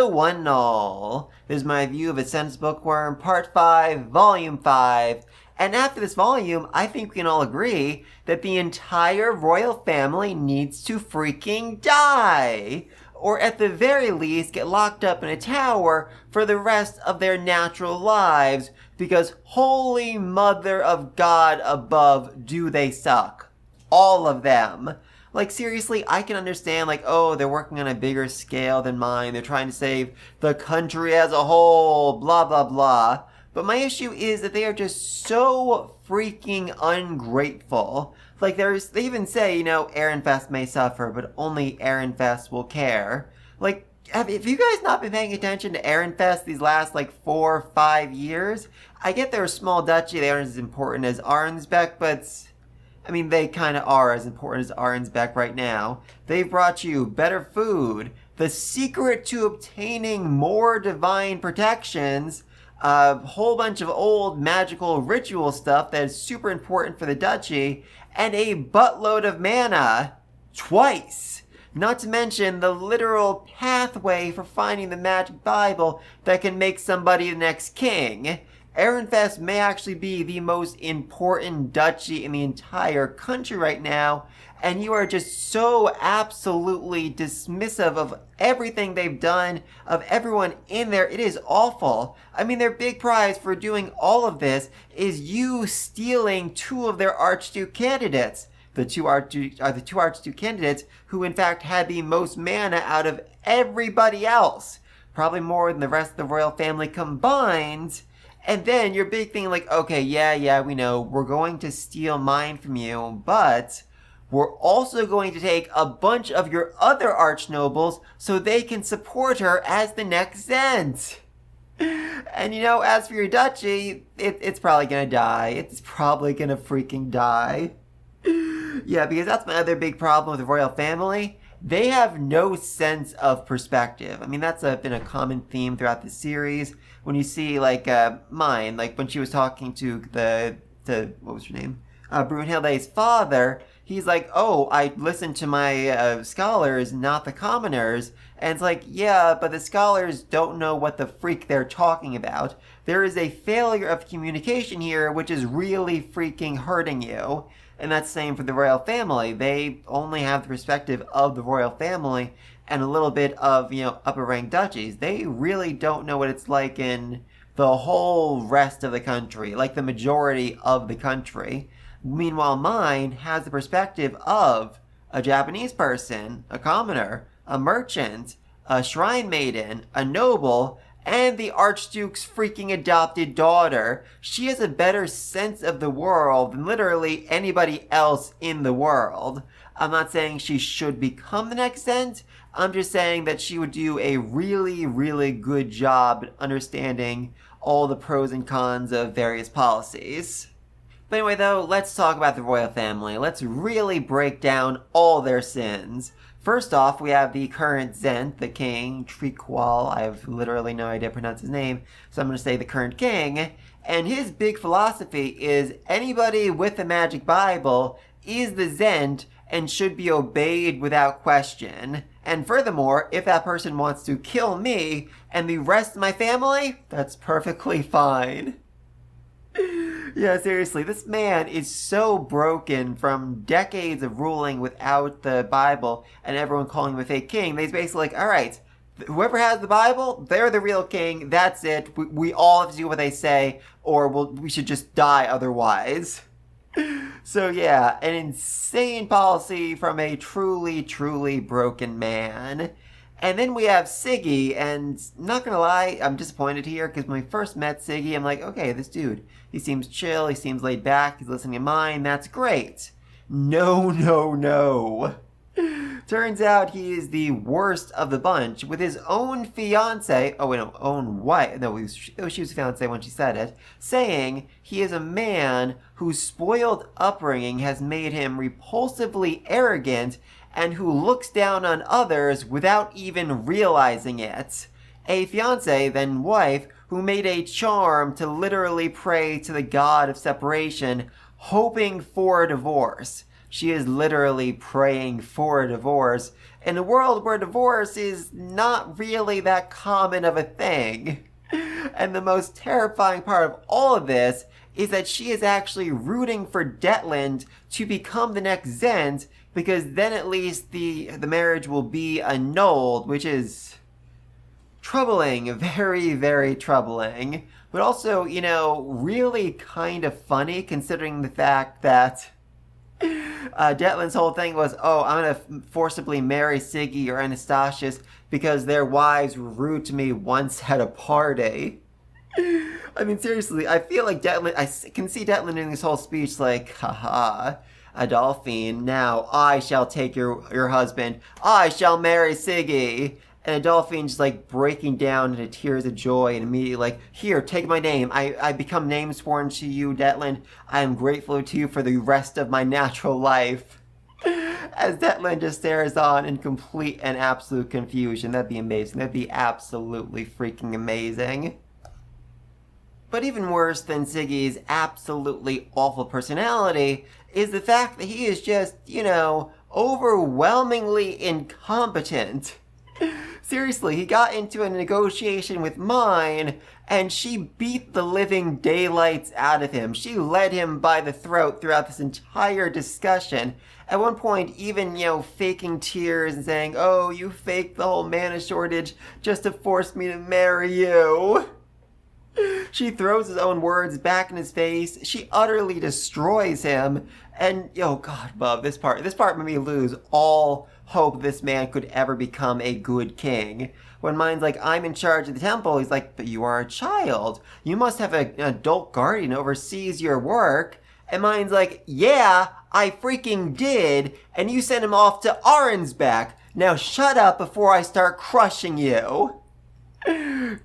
Hello, one and all. This is my review of Ascendance Bookworm, Part 5, Volume 5. And after this volume, I think we can all agree that the entire royal family needs to freaking die. Or at the very least, get locked up in a tower for the rest of their natural lives. Because holy mother of God above, do they suck. All of them. Like, seriously, I can understand, like, oh, they're working on a bigger scale than mine. They're trying to save the country as a whole, blah, blah, blah. But my issue is that they are just so freaking ungrateful. Like, they even say, you know, Ehrenfest may suffer, but only Ehrenfest will care. Like, have you guys not been paying attention to Ehrenfest these last, like, 4 or 5 years? I get they're a small duchy, they aren't as important as Arnsbeck, but I mean, they kind of are as important as Arnsbeck right now. They've brought you better food, the secret to obtaining more divine protections, a whole bunch of old magical ritual stuff that is super important for the duchy, and a buttload of mana. Twice! Not to mention the literal pathway for finding the magic Bible that can make somebody the next king. Ehrenfest may actually be the most important duchy in the entire country right now, and you are just so absolutely dismissive of everything they've done, of everyone in there. It is awful. I mean, their big prize for doing all of this is you stealing 2 of their Archduke candidates. The two Archduke candidates who in fact had the most mana out of everybody else. Probably more than the rest of the royal family combined. And then your big thing like, okay, yeah, we know, we're going to steal Myne from you, but we're also going to take a bunch of your other archnobles so they can support her as the next Zent. And you know, as for your duchy, it's probably gonna die. It's probably gonna freaking die. Yeah, because that's my other big problem with the royal family. They have no sense of perspective. I mean, that's been a common theme throughout the series. When you see, like, Myne, like, when she was talking to what was her name? Brunhilde's father, he's like, oh, I listened to my scholars, not the commoners. And it's like, yeah, but the scholars don't know what the freak they're talking about. There is a failure of communication here, which is really freaking hurting you. And that's the same for the royal family. They only have the perspective of the royal family and a little bit of, you know, upper rank duchies. They really don't know what it's like in the whole rest of the country, like the majority of the country. Meanwhile, Myne has the perspective of a Japanese person, a commoner, a merchant, a shrine maiden, a noble, and the Archduke's freaking adopted daughter. She has a better sense of the world than literally anybody else in the world. I'm not saying she should become the next Zent. I'm just saying that she would do a really, really good job at understanding all the pros and cons of various policies. But anyway, though, let's talk about the royal family. Let's really break down all their sins. First off, we have the current Zent, the king, Treaqual. I have literally no idea how to pronounce his name, so I'm going to say the current king. And his big philosophy is anybody with the magic Bible is the Zent and should be obeyed without question. And furthermore, if that person wants to kill me and the rest of my family, that's perfectly fine. Yeah, seriously, this man is so broken from decades of ruling without the Bible and everyone calling him a fake king. He's basically like, all right, whoever has the Bible, they're the real king. That's it. We all have to do what they say, or we should just die otherwise. So yeah, an insane policy from a truly, truly broken man. And then we have Siggy, and not gonna lie, I'm disappointed here, because when we first met Siggy, I'm like, okay, this dude, he seems chill, he seems laid back, he's listening to Myne, that's great. No. Turns out he is the worst of the bunch, with his own fiancé, own wife, she was a fiancé when she said it, saying he is a man whose spoiled upbringing has made him repulsively arrogant and who looks down on others without even realizing it. A fiancé, then wife, who made a charm to literally pray to the god of separation, hoping for a divorce. She is literally praying for a divorce in a world where divorce is not really that common of a thing. And the most terrifying part of all of this is that she is actually rooting for Detland to become the next Zent, because then at least the marriage will be annulled, which is troubling, very, very troubling. But also, really kind of funny considering the fact that Detland's whole thing was, oh, I'm going to forcibly marry Siggy or Anastasius because their wives were rude to me once at a party. I mean, seriously, I feel like Detland, I can see Detland in this whole speech like, haha, Adolphine, now I shall take your husband. I shall marry Siggy. And Adolphine just like breaking down into tears of joy and immediately like, here, take my name. I become name sworn to you, Detland. I am grateful to you for the rest of my natural life. As Detland just stares on in complete and absolute confusion. That'd be amazing. That'd be absolutely freaking amazing. But even worse than Siggy's absolutely awful personality is the fact that he is just, overwhelmingly incompetent. Seriously, he got into a negotiation with Myne, and she beat the living daylights out of him. She led him by the throat throughout this entire discussion. At one point, even, faking tears and saying, oh, you faked the whole mana shortage just to force me to marry you. She throws his own words back in his face. She utterly destroys him. And, God, Bub, this part made me lose all hope this man could ever become a good king. When Myne's like, I'm in charge of the temple, he's like, but you are a child. You must have an adult guardian who oversees your work. And Myne's like, yeah, I freaking did. And you sent him off to Arnsback. Now shut up before I start crushing you.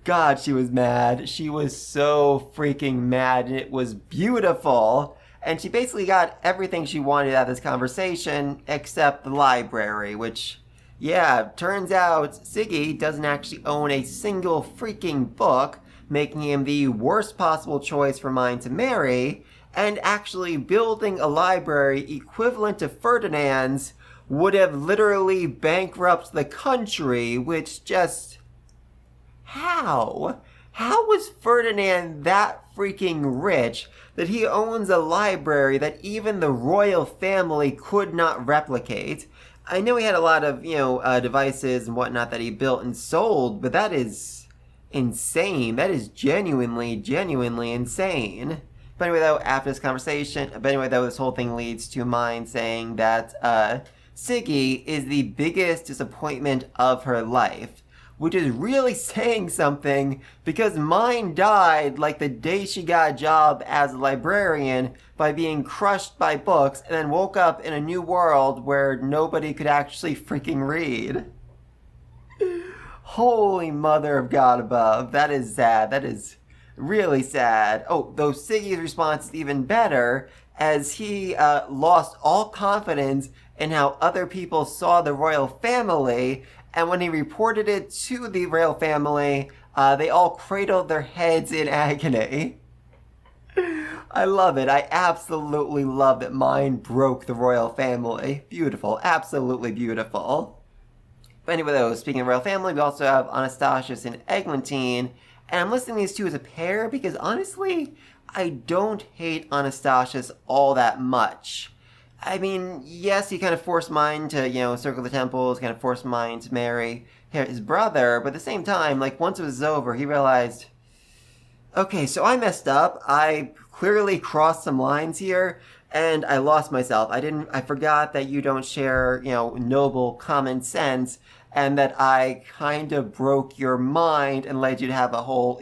God, she was mad. She was so freaking mad, and it was beautiful. And she basically got everything she wanted out of this conversation, except the library, which, turns out Siggy doesn't actually own a single freaking book, making him the worst possible choice for Myne to marry, and actually building a library equivalent to Ferdinand's would have literally bankrupted the country, which just... How? How was Ferdinand that freaking rich that he owns a library that even the royal family could not replicate? I know he had a lot of, devices and whatnot that he built and sold, but that is insane. That is genuinely, genuinely insane. But anyway, though, after this conversation, this whole thing leads to Myne saying that, Siggy is the biggest disappointment of her life. Which is really saying something, because Myne died like the day she got a job as a librarian by being crushed by books, and then woke up in a new world where nobody could actually freaking read. Holy mother of God above. That is sad. That is really sad. Oh, though Siggy's response is even better, as he lost all confidence in how other people saw the royal family. And when he reported it to the royal family, they all cradled their heads in agony. I love it. I absolutely love that Myne broke the royal family. Beautiful. Absolutely beautiful. But anyway, though, speaking of royal family, we also have Anastasius and Eglantine. And I'm listing these two as a pair because, honestly, I don't hate Anastasius all that much. I mean, yes, he kind of forced Myne to, circle the temples, kind of forced Myne to marry his brother, but at the same time, once it was over, he realized, okay, so I messed up. I clearly crossed some lines here, and I lost myself. I forgot that you don't share, noble common sense, and that I kind of broke your mind and led you to have a whole,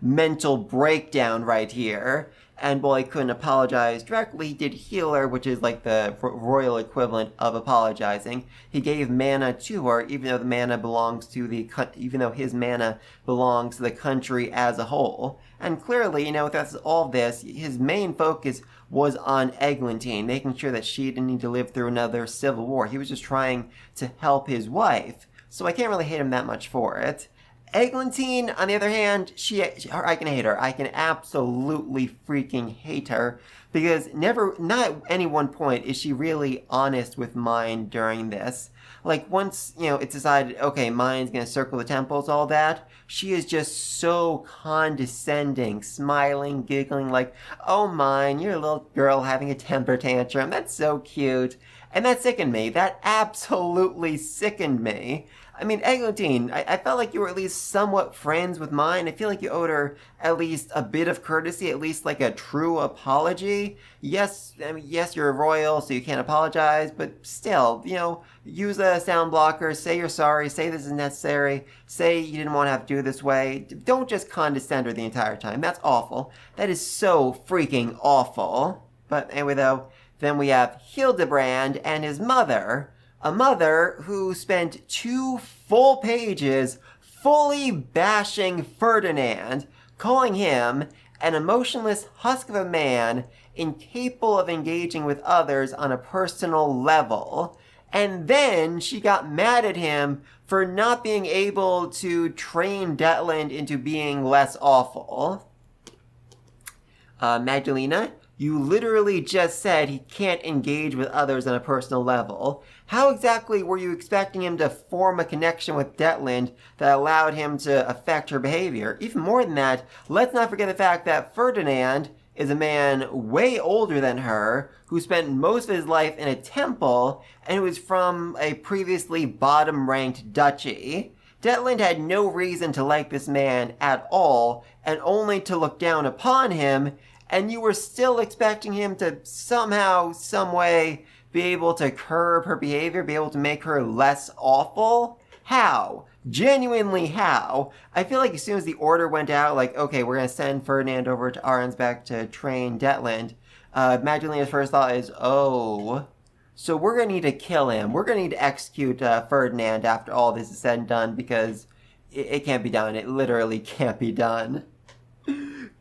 mental breakdown right here. And while he couldn't apologize directly, he did heal her, which is like the royal equivalent of apologizing. He gave mana to her, even though his mana belongs to the country as a whole. And clearly, with all this, his main focus was on Eglantine, making sure that she didn't need to live through another civil war. He was just trying to help his wife. So I can't really hate him that much for it. Eglantine, on the other hand, I can hate her. I can absolutely freaking hate her Because not at any one point is she really honest with Myne during this. Like, once, it's decided, okay, Myne's gonna circle the temples, all that, she is just so condescending, smiling, giggling, like, oh, Myne, you're a little girl having a temper tantrum. That's so cute. And that sickened me. That absolutely sickened me. I mean, Eglantine, I felt like you were at least somewhat friends with Myne. I feel like you owed her at least a bit of courtesy, at least like a true apology. Yes, yes, you're a royal, so you can't apologize, but still, use a sound blocker, say you're sorry, say this is necessary, say you didn't want to have to do it this way. Don't just condescend her the entire time. That's awful. That is so freaking awful. But anyway, though, then we have Hildebrand and his mother. A mother who spent 2 full pages fully bashing Ferdinand, calling him an emotionless husk of a man incapable of engaging with others on a personal level. And then she got mad at him for not being able to train Detland into being less awful. Magdalena, you literally just said he can't engage with others on a personal level. How exactly were you expecting him to form a connection with Detland that allowed him to affect her behavior? Even more than that, let's not forget the fact that Ferdinand is a man way older than her, who spent most of his life in a temple, and who was from a previously bottom-ranked duchy. Detland had no reason to like this man at all, and only to look down upon him, and you were still expecting him to somehow, some way, be able to curb her behavior, be able to make her less awful? How? Genuinely how? I feel like as soon as the order went out, like, okay, we're going to send Ferdinand over to Arnsbeck to train Detland, Magdalena's first thought is, oh, so we're going to need to kill him. We're going to need to execute Ferdinand after all this is said and done, because it can't be done. It literally can't be done.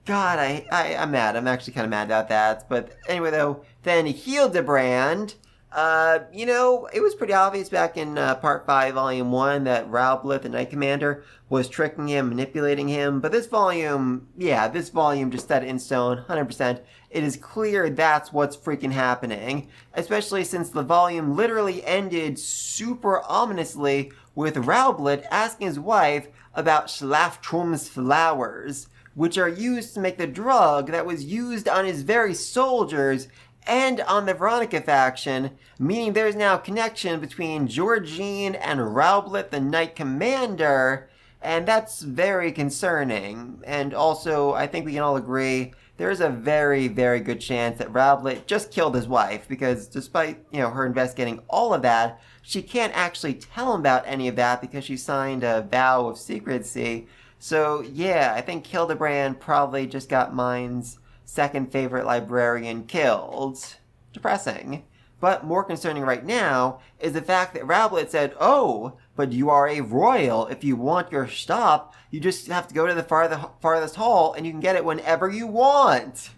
God, I'm mad. I'm actually kind of mad about that. But anyway, though, then Hildebrand, it was pretty obvious back in Part 5, Volume 1, that Rowblith, the Knight Commander, was tricking him, manipulating him. But this volume just set it in stone, 100%. It is clear that's what's freaking happening. Especially since the volume literally ended super ominously with Rowblith asking his wife about Schlaftrum's flowers, which are used to make the drug that was used on his very soldiers and on the Veronica faction, meaning there's now a connection between Georgine and Rowblith, the Knight Commander, and that's very concerning. And also, I think we can all agree, there's a very, very good chance that Rowblith just killed his wife, because despite, her investigating all of that, she can't actually tell him about any of that because she signed a vow of secrecy. So, yeah, I think Hildebrand probably just got Myne's second favorite librarian killed. Depressing. But more concerning right now is the fact that Rowblith said, oh, but you are a royal. If you want your stop, you just have to go to the farthest hall and you can get it whenever you want.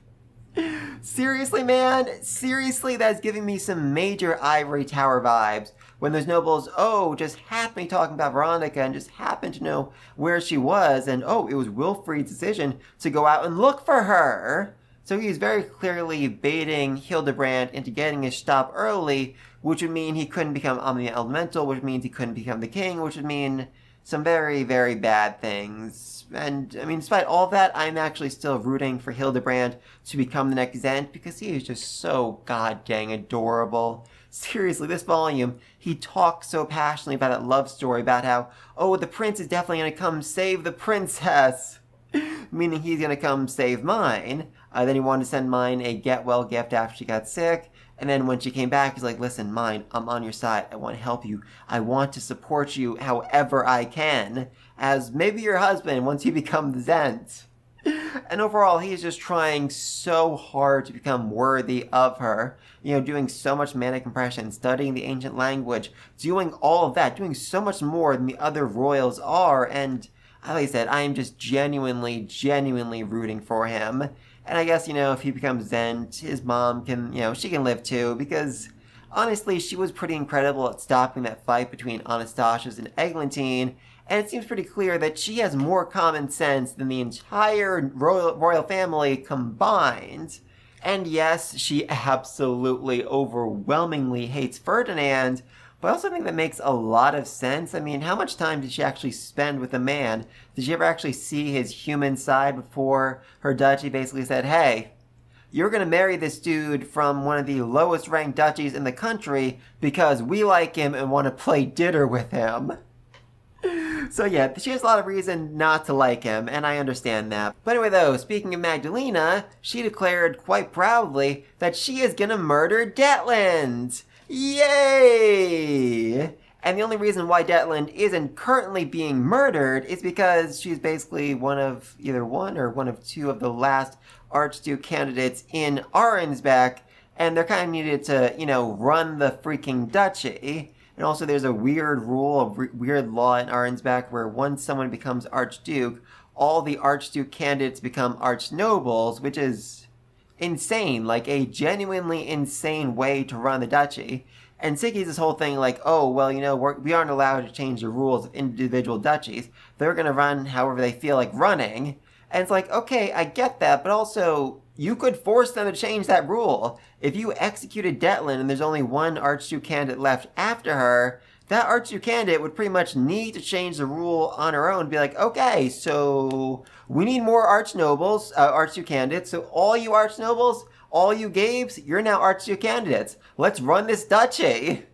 Seriously, man? Seriously, that's giving me some major Ivory Tower vibes. When those nobles, just happened to be talking about Veronica and just happened to know where she was, and it was Wilfried's decision to go out and look for her. So he's very clearly baiting Hildebrand into getting his stop early, which would mean he couldn't become Omni Elemental, which means he couldn't become the king, which would mean some very, very bad things. And, despite all of that, I'm actually still rooting for Hildebrand to become the next Zent, because he is just so goddamn adorable. Seriously, this volume, he talks so passionately about that love story, about how, the prince is definitely going to come save the princess. Meaning he's going to come save Myne. Then he wanted to send Myne a get-well gift after she got sick. And then when she came back, he's like, listen, Myne, I'm on your side. I want to help you. I want to support you however I can. As maybe your husband once you become the Zent. And overall, he is just trying so hard to become worthy of her. Doing so much mana compression, studying the ancient language, doing all of that, doing so much more than the other royals are. And like I said, I am just genuinely rooting for him. And I guess, if he becomes Zent, his mom can, she can live too, because honestly, she was pretty incredible at stopping that fight between Anastasius and Eglantine, and it seems pretty clear that she has more common sense than the entire royal family combined. And yes, she absolutely overwhelmingly hates Ferdinand, but I also think that makes a lot of sense. I mean, how much time did she actually spend with the man? Did she ever actually see his human side before her duchy basically said, hey, you're going to marry this dude from one of the lowest ranked duchies in the country because we like him and want to play dinner with him? So yeah, she has a lot of reason not to like him, and I understand that. But anyway though, speaking of Magdalena, she declared quite proudly that she is gonna murder Detland! Yay! And the only reason why Detland isn't currently being murdered is because she's basically one of either one or one of two of the last Archduke candidates in Arnsbeck, and they're kind of needed to, run the freaking duchy. And also there's a weird rule, a weird law in Arnsbeck where once someone becomes Archduke, all the Archduke candidates become Archnobles, which is insane, like a genuinely insane way to run the duchy. And Siggy's this whole thing like, oh, well, we aren't allowed to change the rules of individual duchies. They're going to run however they feel like running. And it's like, okay, I get that, but also, you could force them to change that rule. If you executed Detland and there's only one Archduke candidate left after her, that Archduke candidate would pretty much need to change the rule on her own. Be like, okay, so we need more Archnobles, Archduke candidates. So all you Archnobles, all you Gabes, you're now Archduke candidates. Let's run this duchy.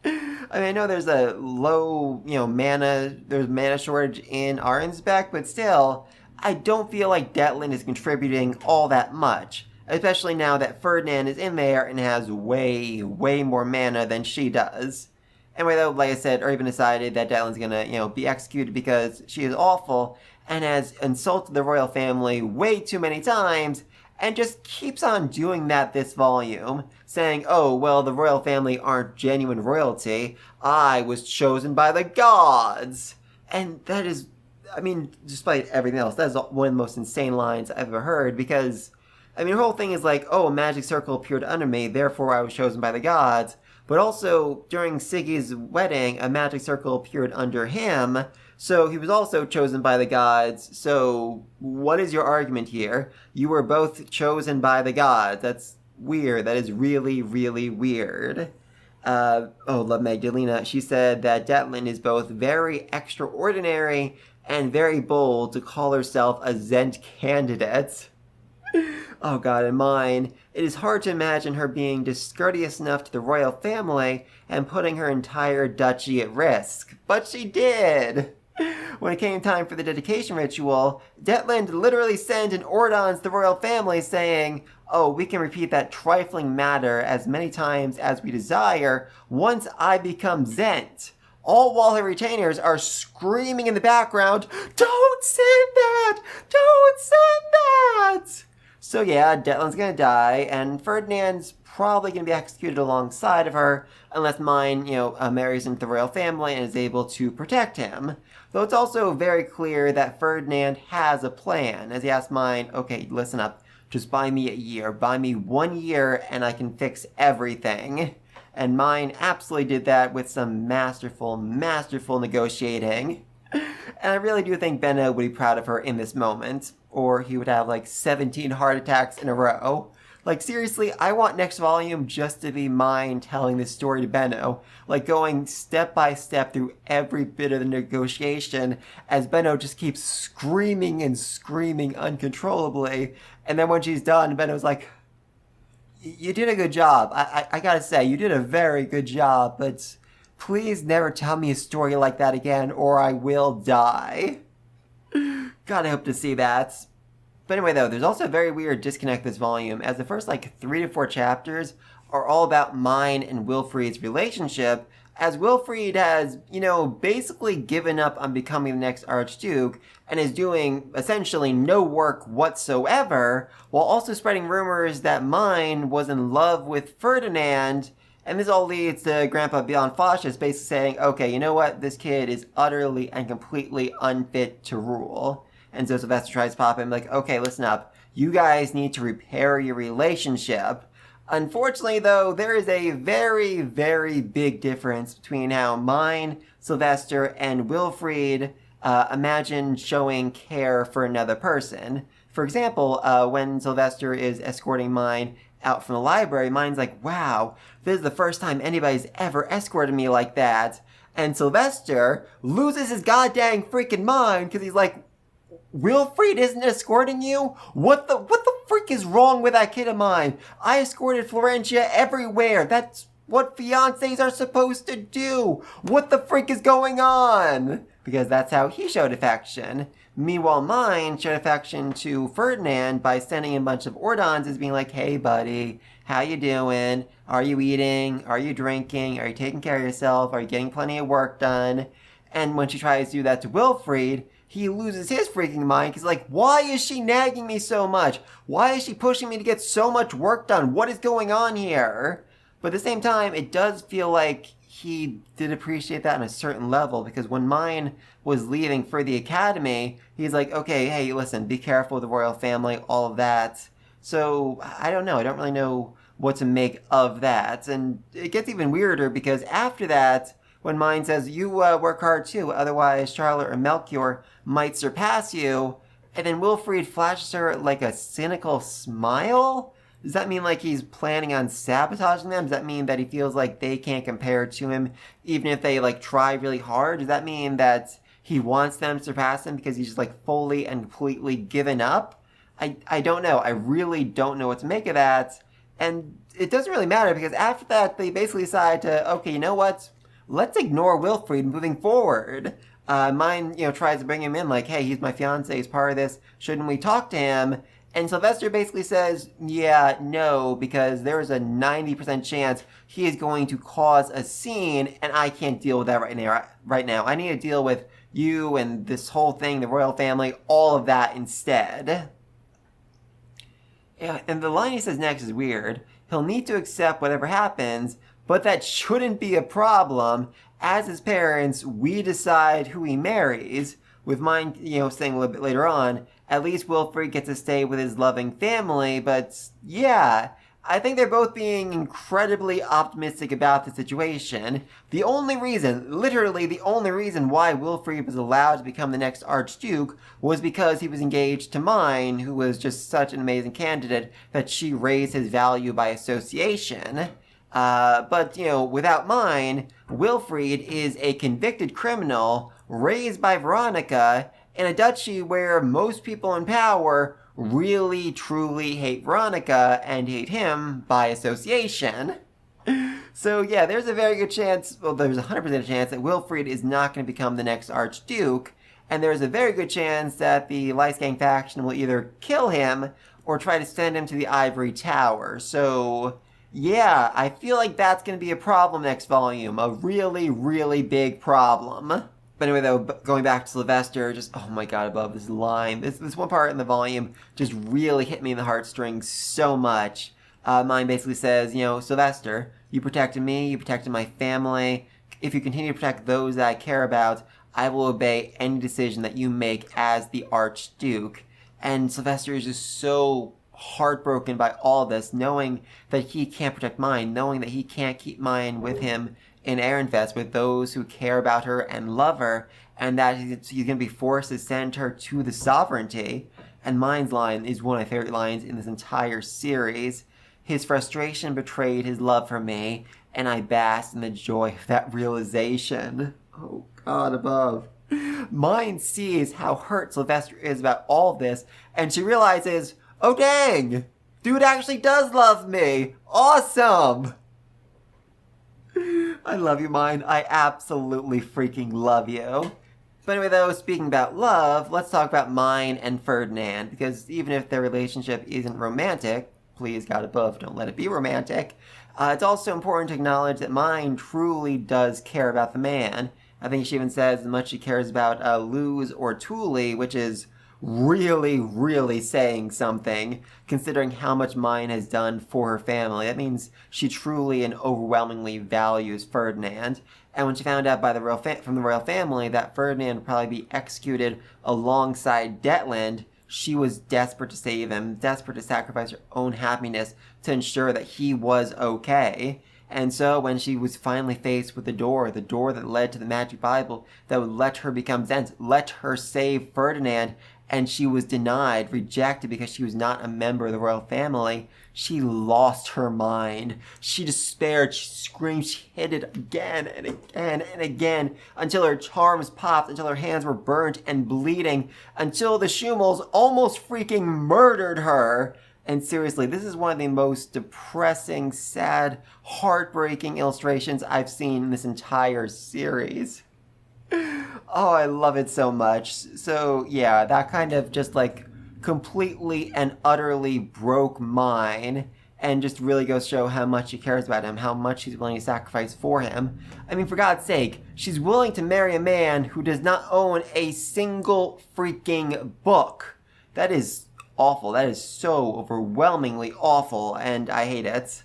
I mean, I know there's a low, there's mana shortage in Arnsbeck, but still, I don't feel like Detland is contributing all that much. Especially now that Ferdinand is in there and has way, way more mana than she does. Anyway, though, like I said, or even decided that Detland's gonna, be executed because she is awful and has insulted the royal family way too many times and just keeps on doing that this volume, saying, oh, well, the royal family aren't genuine royalty. I was chosen by the gods. And that is, I mean, despite everything else, that is one of the most insane lines I've ever heard because, I mean, her whole thing is like, oh, a magic circle appeared under me, therefore I was chosen by the gods. But also, during Siggy's wedding, a magic circle appeared under him, so he was also chosen by the gods. So, what is your argument here? You were both chosen by the gods. That's weird. That is really, really weird. Love Magdalena. She said that Detland is both very extraordinary and very bold to call herself a Zent candidate. Oh god, and Myne. It is hard to imagine her being discourteous enough to the royal family and putting her entire duchy at risk. But she did! When it came time for the dedication ritual, Detland literally sent an ordons to the royal family saying, oh, we can repeat that trifling matter as many times as we desire once I become Zent. All while her retainers are screaming in the background, don't send that! Don't send that! So yeah, Detland's gonna die, and Ferdinand's probably gonna be executed alongside of her, unless Myne, marries into the royal family and is able to protect him. Though it's also very clear that Ferdinand has a plan, as he asks Myne, okay, listen up, just buy me a year, buy me 1 year, and I can fix everything. And Myne absolutely did that with some masterful, masterful negotiating. And I really do think Benno would be proud of her in this moment, or he would have like 17 heart attacks in a row. Like, seriously, I want next volume just to be Myne telling this story to Benno. Like, going step by step through every bit of the negotiation as Benno just keeps screaming and screaming uncontrollably. And then when she's done, Benno's like, you did a good job. I gotta say, you did a very good job, but please never tell me a story like that again or I will die. God, I hope to see that. But anyway, though, there's also a very weird disconnect this volume, as the first, 3 to 4 chapters are all about Myne and Wilfried's relationship, as Wilfried has, basically given up on becoming the next Archduke, and is doing, essentially, no work whatsoever, while also spreading rumors that Myne was in love with Ferdinand, and this all leads to Grandpa Beyond Faustus basically saying, okay, you know what, this kid is utterly and completely unfit to rule. And so Sylvester tries to pop in, like, okay, listen up. You guys need to repair your relationship. Unfortunately, though, there is a very, very big difference between how Myne, Sylvester, and Wilfried imagine showing care for another person. For example, when Sylvester is escorting Myne out from the library, Myne's like, wow, this is the first time anybody's ever escorted me like that. And Sylvester loses his goddamn freaking mind because he's like, Wilfried isn't escorting you? What the freak is wrong with that kid of mine? I escorted Florentia everywhere. That's what fiancés are supposed to do. What the freak is going on? Because that's how he showed affection. Meanwhile, Myne showed affection to Ferdinand by sending a bunch of Ordons as being like, hey buddy, how you doing? Are you eating? Are you drinking? Are you taking care of yourself? Are you getting plenty of work done? And when she tries to do that to Wilfried, he loses his freaking mind. He's like, why is she nagging me so much? Why is she pushing me to get so much work done? What is going on here? But at the same time, it does feel like he did appreciate that on a certain level, because when Myne was leaving for the academy, he's like, okay, hey, listen, be careful with the royal family, all of that. So, I don't know. I don't really know what to make of that. And it gets even weirder because after that, when Myne says, you work hard too, otherwise Charlotte or Melchior might surpass you, and then Wilfried flashes her like a cynical smile? Does that mean like he's planning on sabotaging them? Does that mean that he feels like they can't compare to him even if they like try really hard? Does that mean that he wants them to surpass him because he's just like fully and completely given up? I don't know. I really don't know what to make of that. And it doesn't really matter because after that they basically decide to, okay, you know what? Let's ignore Wilfried moving forward. Myne, tries to bring him in like, hey, he's my fiancé, he's part of this. Shouldn't we talk to him? And Sylvester basically says, yeah, no, because there is a 90% chance he is going to cause a scene, and I can't deal with that right now. I need to deal with you and this whole thing, the royal family, all of that instead. Yeah, and the line he says next is weird. He'll need to accept whatever happens, but that shouldn't be a problem. As his parents, we decide who he marries. With Myne, saying a little bit later on, at least Wilfried gets to stay with his loving family, but yeah, I think they're both being incredibly optimistic about the situation. The only reason, literally the only reason why Wilfried was allowed to become the next Archduke was because he was engaged to Myne, who was just such an amazing candidate that she raised his value by association. But without Myne, Wilfried is a convicted criminal raised by Veronica in a duchy where most people in power really truly hate Veronica and hate him by association. So yeah, there's a very good chance, well, there's a 100% chance that Wilfried is not going to become the next Archduke, and there's a very good chance that the Lyskang faction will either kill him or try to send him to the Ivory Tower. So yeah, I feel like that's going to be a problem next volume. A really, really big problem. But anyway, though, going back to Sylvester, just, oh my god, above this line. This one part in the volume just really hit me in the heartstrings so much. Myne basically says, Sylvester, you protected me, you protected my family. If you continue to protect those that I care about, I will obey any decision that you make as the Archduke. And Sylvester is just so heartbroken by all this, knowing that he can't protect Myne, knowing that he can't keep Myne with him in Ehrenfest with those who care about her and love her, and that he's going to be forced to send her to the sovereignty. And Myne's line is one of my favorite lines in this entire series. His frustration betrayed his love for me, and I basked in the joy of that realization. Oh, God above. Myne sees how hurt Sylvester is about all of this, and she realizes, oh dang, dude actually does love me. Awesome. I love you, Myne. I absolutely freaking love you. But anyway, though, speaking about love, let's talk about Myne and Ferdinand, because even if their relationship isn't romantic, please, God above, don't let it be romantic, it's also important to acknowledge that Myne truly does care about the man. I think she even says as much she cares about Luz or Thule, which is really, really saying something, considering how much Myne has done for her family. That means she truly and overwhelmingly values Ferdinand. And when she found out from the royal family that Ferdinand would probably be executed alongside Detland, she was desperate to save him, desperate to sacrifice her own happiness to ensure that he was okay. And so when she was finally faced with the door that led to the magic Bible that would let her become Zent, let her save Ferdinand, and she was denied, rejected because she was not a member of the royal family, she lost her mind. She despaired, she screamed, she hit it again and again and again until her charms popped, until her hands were burnt and bleeding, until the Schumels almost freaking murdered her. And seriously, this is one of the most depressing, sad, heartbreaking illustrations I've seen in this entire series. Oh, I love it so much. So, yeah, that kind of just like completely and utterly broke Myne and just really goes to show how much she cares about him, how much she's willing to sacrifice for him. I mean, for God's sake, she's willing to marry a man who does not own a single freaking book. That is awful. That is so overwhelmingly awful, and I hate it.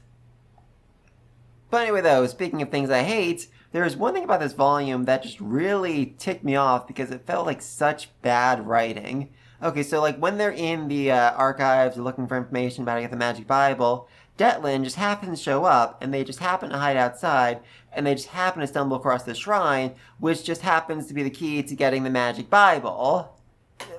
But anyway, though, speaking of things I hate, there's one thing about this volume that just really ticked me off because it felt like such bad writing. Okay, so like when they're in the archives looking for information about how to get the magic Bible, Detlin just happens to show up, and they just happen to hide outside, and they just happen to stumble across the shrine, which just happens to be the key to getting the magic Bible.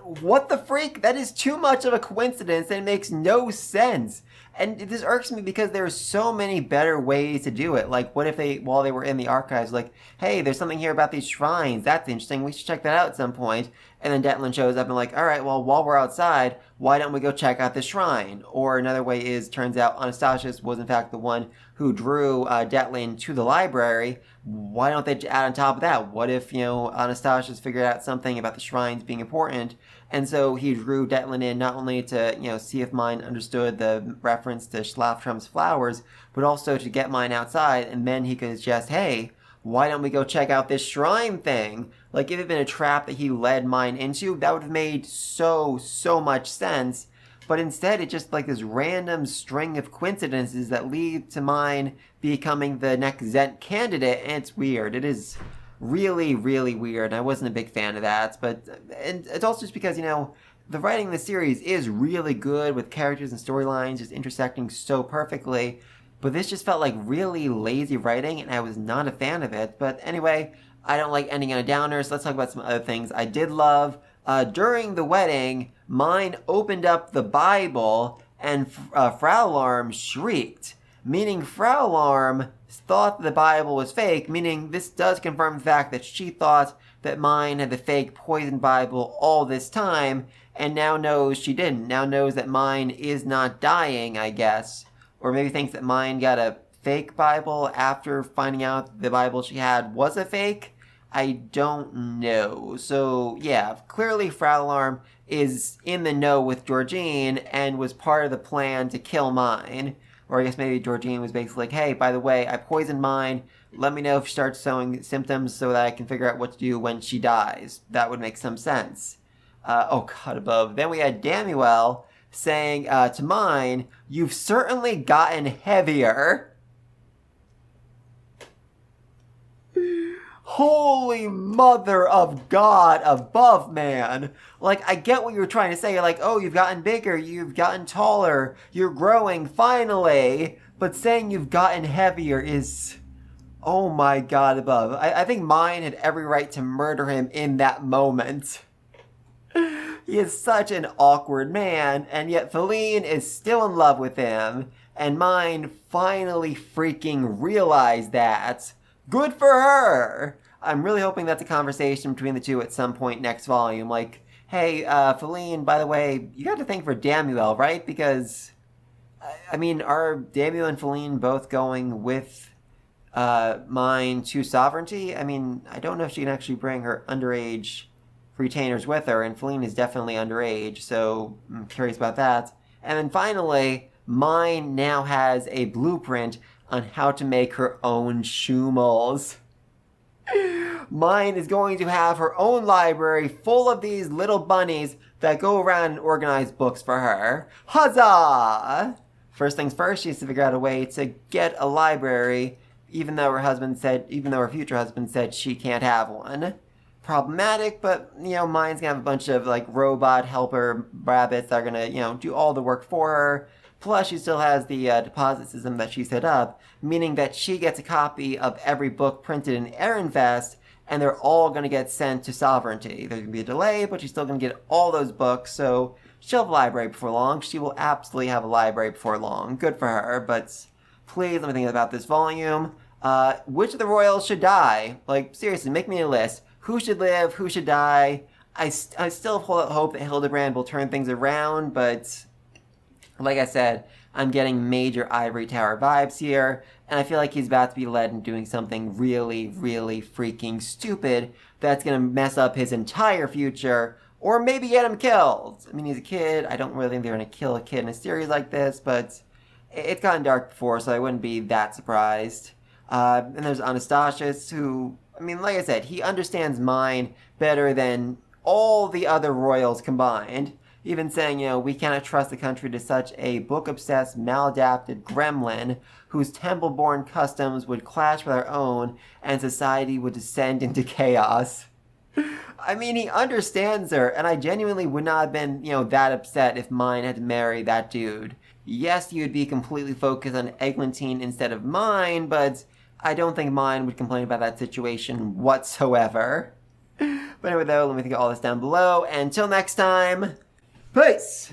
What the freak? That is too much of a coincidence and it makes no sense. And this irks me because there are so many better ways to do it. Like, what if they, while they were in the archives, like, hey, there's something here about these shrines. That's interesting. We should check that out at some point. And then Detlin shows up and like, all right, well, while we're outside, why don't we go check out the shrine? Or another way is, turns out Anastasius was in fact the one who drew Detlin to the library. Why don't they add on top of that? What if, Anastasius figured out something about the shrines being important, and so he drew Detlin in not only to, see if Myne understood the reference to Schlaftrum's flowers, but also to get Myne outside, and then he could suggest, hey, why don't we go check out this shrine thing? Like, if it had been a trap that he led Myne into, that would have made so much sense. But instead, it's just like this random string of coincidences that lead to Myne becoming the next Zent candidate, and it's weird. It is really, really weird. I wasn't a big fan of that, and it's also just because, the writing in the series is really good with characters and storylines just intersecting so perfectly, but this just felt like really lazy writing, and I was not a fan of it. But anyway, I don't like ending on a downer, so let's talk about some other things I did love. During the wedding, Myne opened up the Bible, and Frau Alarm shrieked, meaning Frau Alarm thought the Bible was fake, meaning this does confirm the fact that she thought that Myne had the fake poisoned Bible all this time, and now knows she didn't. Now knows that Myne is not dying, I guess. Or maybe thinks that Myne got a fake Bible after finding out the Bible she had was a fake. I don't know. So, yeah, clearly Frau Alarm is in the know with Georgine and was part of the plan to kill Myne. Or I guess maybe Georgine was basically like, hey, by the way, I poisoned Myne. Let me know if she starts showing symptoms so that I can figure out what to do when she dies. That would make some sense. Oh, God above. Then we had Damuel saying to Myne, you've certainly gotten heavier. Holy mother of God above, man. Like, I get what you were trying to say. You're like, oh, you've gotten bigger, you've gotten taller, you're growing, finally. But saying you've gotten heavier is, oh my God above. I think Myne had every right to murder him in that moment. He is such an awkward man, and yet Feline is still in love with him. And Myne finally freaking realized that. Good for her! I'm really hoping that's a conversation between the two at some point next volume. Like, hey, Feline, by the way, you got to thank for Damuel, right? Because, I mean, are Damuel and Feline both going with Myne to sovereignty? I mean, I don't know if she can actually bring her underage retainers with her, and Feline is definitely underage, so I'm curious about that. And then finally, Myne now has a blueprint on how to make her own Schumels. Myne is going to have her own library full of these little bunnies that go around and organize books for her. Huzzah! First things first, she has to figure out a way to get a library, even though her future husband said she can't have one. Problematic, but, Myne's gonna have a bunch of, like, robot helper rabbits that are gonna, do all the work for her. Plus, she still has the deposit system that she set up, meaning that she gets a copy of every book printed in Ehrenfest, and they're all going to get sent to Sovereignty. There's going to be a delay, but she's still going to get all those books, so she'll have a library before long. She will absolutely have a library before long. Good for her, but please let me think about this volume. Which of the royals should die? Like, seriously, make me a list. Who should live? Who should die? I still hold out hope that Hildebrand will turn things around, but like I said, I'm getting major Ivory Tower vibes here, and I feel like he's about to be led into doing something really, really freaking stupid that's going to mess up his entire future, or maybe get him killed. I mean, he's a kid. I don't really think they're going to kill a kid in a series like this, but it's gotten dark before, so I wouldn't be that surprised. And there's Anastasius, who, I mean, like I said, he understands Myne better than all the other royals combined. Even saying, we cannot trust the country to such a book-obsessed, maladapted gremlin whose temple-born customs would clash with our own and society would descend into chaos. I mean, he understands her, and I genuinely would not have been, that upset if Myne had to marry that dude. Yes, he would be completely focused on Eglantine instead of Myne, but I don't think Myne would complain about that situation whatsoever. But anyway, though, let me think of all this down below. And until next time, peace!